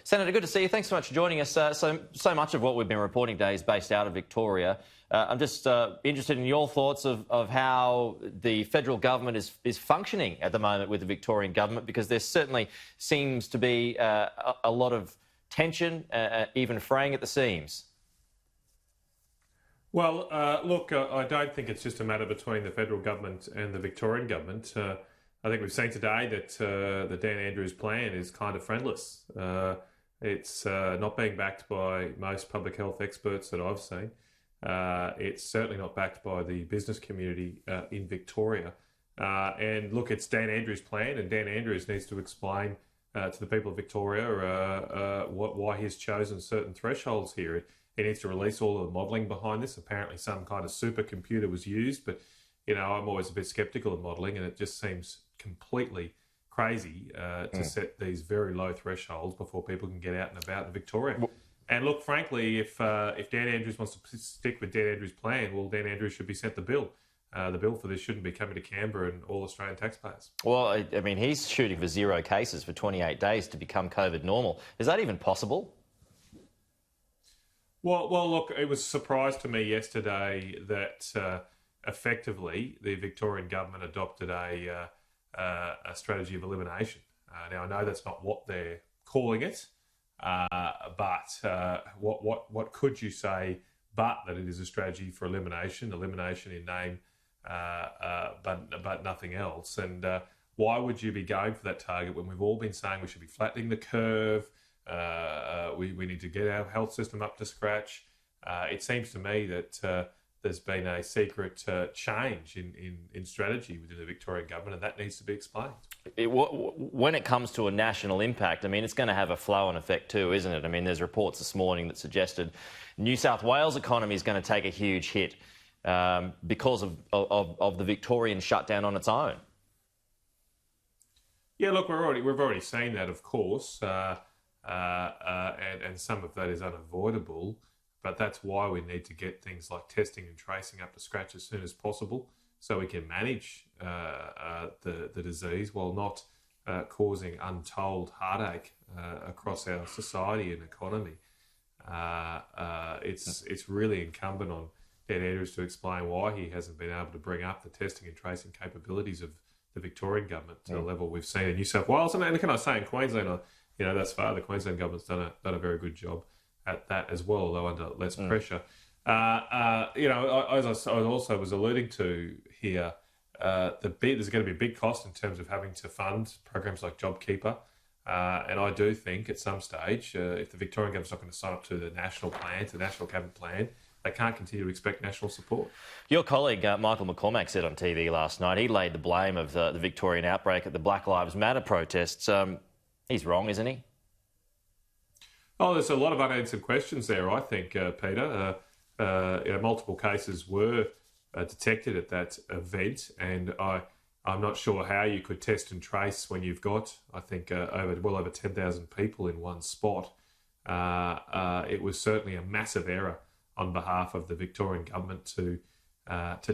Senator, good to see you. Thanks so much for joining us. So much of what we've been reporting today is based out of Victoria. I'm just interested in your thoughts of how the federal government is functioning at the moment with the Victorian government, because there certainly seems to be a lot of tension, even fraying at the seams. Well, look, I don't think it's just a matter between the federal government and the Victorian government. I think we've seen today that the Dan Andrews plan is kind of friendless. It's not being backed by most public health experts that I've seen. It's certainly not backed by the business community in Victoria. And look, it's Dan Andrews' plan, and Dan Andrews needs to explain to the people of Victoria why he's chosen certain thresholds here. He needs to release all of the modelling behind this. Apparently some kind of supercomputer was used, but, you know, I'm always a bit sceptical of modelling, and it just seems completely crazy to set these very low thresholds before people can get out and about in Victoria. And look, frankly, if Dan Andrews wants to stick with Dan Andrews' plan, well, Dan Andrews should be sent the bill. The bill for this shouldn't be coming to Canberra and all Australian taxpayers. Well, I mean, he's shooting for 0 cases for 28 days to become COVID normal. Is that even possible? Well, look, it was a surprise to me yesterday that effectively the Victorian government adopted a strategy of elimination. Now, I know that's not what they're calling it, but what could you say but that it is a strategy for elimination in name, but nothing else? And why would you be going for that target when we've all been saying we should be flattening the curve? We need to get our health system up to scratch. It seems to me that there's been a secret change in strategy within the Victorian government, and that needs to be explained. When it comes to a national impact, I mean, it's going to have a flow-on effect too, isn't it? I mean, there's reports this morning that suggested New South Wales economy is going to take a huge hit because of the Victorian shutdown on its own. Yeah, look, we've already seen that, of course. And some of that is unavoidable, but that's why we need to get things like testing and tracing up to scratch as soon as possible so we can manage the disease while not causing untold heartache across our society and economy. It's really incumbent on Dan Andrews to explain why he hasn't been able to bring up the testing and tracing capabilities of the Victorian government to the level we've seen in New South Wales. And can I say in Queensland, you know, thus far, the Queensland government's done a very good job at that as well, although under less pressure. You know, as I also was alluding to here, there's going to be a big cost in terms of having to fund programs like JobKeeper. And I do think at some stage, if the Victorian government's not going to sign up to the national plan, to the National Cabinet Plan, they can't continue to expect national support. Your colleague, Michael McCormack, said on TV last night, he laid the blame of the Victorian outbreak at the Black Lives Matter protests. He's wrong, isn't he? Oh, there's a lot of unanswered questions there, I think, Peter. You know, multiple cases were detected at that event, and I'm not sure how you could test and trace when you've got, I think, well over 10,000 people in one spot. It was certainly a massive error on behalf of the Victorian government to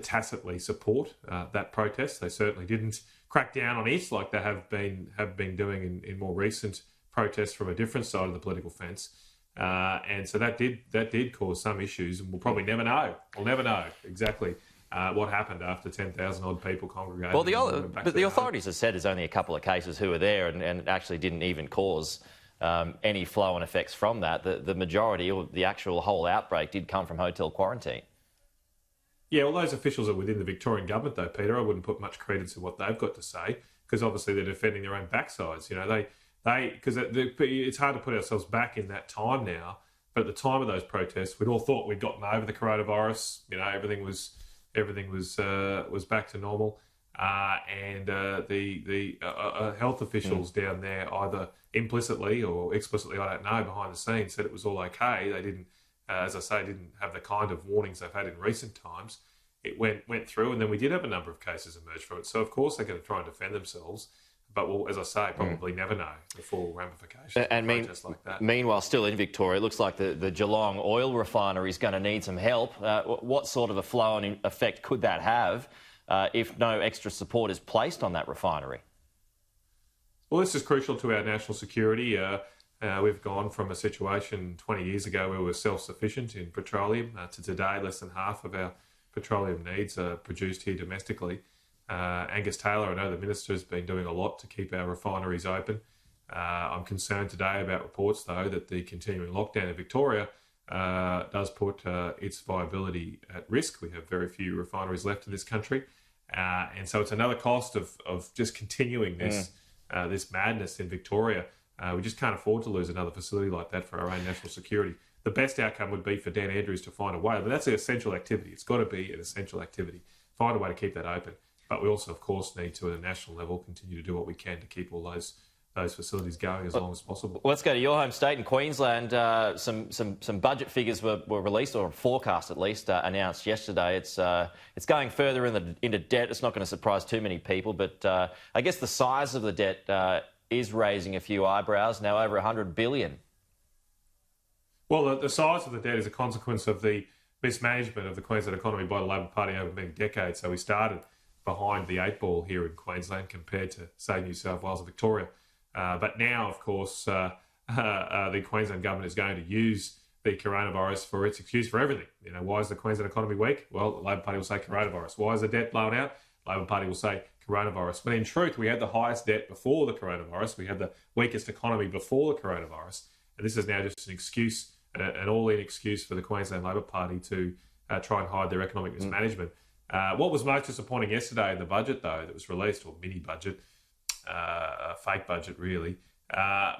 tacitly support that protest. They certainly didn't crack down on it like they have been doing in more recent protests from a different side of the political fence. And so that did cause some issues, and we'll probably never know. We'll never know exactly what happened after 10,000 odd people congregated. Well, but the authorities have said there's only a couple of cases who were there and actually didn't even cause any flow-on effects from that. The majority, or the actual whole outbreak, did come from hotel quarantine. Yeah, well, those officials are within the Victorian government, though, Peter. I wouldn't put much credence in what they've got to say, because obviously they're defending their own backsides. You know, because it's hard to put ourselves back in that time now. But at the time of those protests, we'd all thought we'd gotten over the coronavirus. You know, everything was back to normal, and the health officials down there, either implicitly or explicitly, I don't know, behind the scenes, said it was all okay. They didn't. As I say, didn't have the kind of warnings they've had in recent times. It went through, and then we did have a number of cases emerge from it. So, of course, they're going to try and defend themselves. But we'll, as I say, probably never know the full ramifications of protests like that. Meanwhile, still in Victoria, it looks like the Jelong oil refinery is going to need some help. What sort of a flow-on effect could that have if no extra support is placed on that refinery? Well, this is crucial to our national security. We've gone from a situation 20 years ago where we were self-sufficient in petroleum to today less than half of our petroleum needs are produced here domestically. Angus Taylor, I know the Minister, has been doing a lot to keep our refineries open. I'm concerned today about reports, though, that the continuing lockdown in Victoria does put its viability at risk. We have very few refineries left in this country. And so it's another cost of just continuing this madness in Victoria. We just can't afford to lose another facility like that for our own national security. The best outcome would be for Dan Andrews to find a way, but that's an essential activity. It's got to be an essential activity. Find a way to keep that open. But we also, of course, need to, at a national level, continue to do what we can to keep all those facilities going as long as possible. Let's go to your home state in Queensland. Some budget figures were released, or forecast at least, announced yesterday. It's going further into debt. It's not going to surprise too many people, but I guess the size of the debt is raising a few eyebrows, now over $100 billion. Well, the size of the debt is a consequence of the mismanagement of the Queensland economy by the Labor Party over many decades. So we started behind the 8 ball here in Queensland compared to, say, New South Wales and Victoria. But now, of course, the Queensland government is going to use the coronavirus for its excuse for everything. You know, why is the Queensland economy weak? Well, the Labor Party will say coronavirus. Why is the debt blown out? Labor Party will say coronavirus. But in truth, we had the highest debt before the coronavirus. We had the weakest economy before the coronavirus. And this is now just an excuse, an all-in excuse for the Queensland Labor Party to try and hide their economic mismanagement. What was most disappointing yesterday in the budget, though, that was released, or mini-budget, a fake budget really,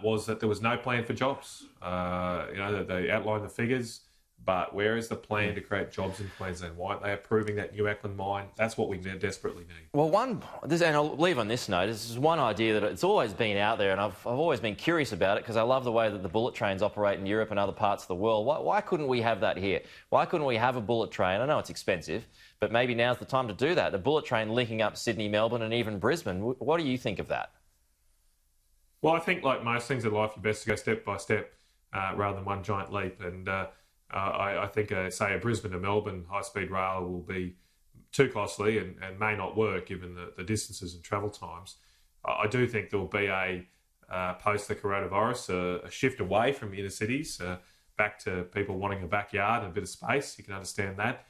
was that there was no plan for jobs. They outlined the figures, but where is the plan to create jobs in Queensland? Why aren't they approving that New Acland mine? That's what we desperately need. Well, and I'll leave on this note, this is one idea that it's always been out there, and I've always been curious about it because I love the way that the bullet trains operate in Europe and other parts of the world. Why couldn't we have that here? Why couldn't we have a bullet train? I know it's expensive, but maybe now's the time to do that. The bullet train linking up Sydney, Melbourne and even Brisbane. What do you think of that? Well, I think like most things in life, you're best to go step by step rather than one giant leap. And I think, say, a Brisbane to Melbourne high-speed rail will be too costly and may not work given the distances and travel times. I do think there will be post the coronavirus, a shift away from inner cities, back to people wanting a backyard and a bit of space. You can understand that.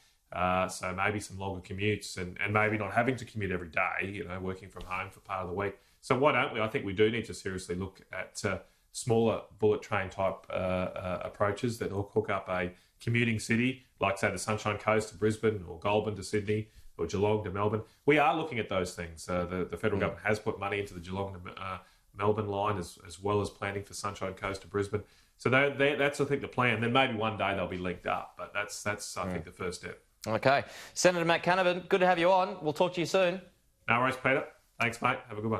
So maybe some longer commutes and maybe not having to commute every day, working from home for part of the week. So why don't we? I think we do need to seriously look at smaller bullet train type approaches that will hook up a commuting city, like say the Sunshine Coast to Brisbane or Goulburn to Sydney or Jelong to Melbourne. We are looking at those things. The federal government has put money into the Jelong to Melbourne line as well as planning for Sunshine Coast to Brisbane. So that's, I think, the plan. Then maybe one day they'll be linked up, but that's I think, the first step. Okay. Senator Matt Canavan, good to have you on. We'll talk to you soon. No worries, Peter. Thanks, mate. Have a good one.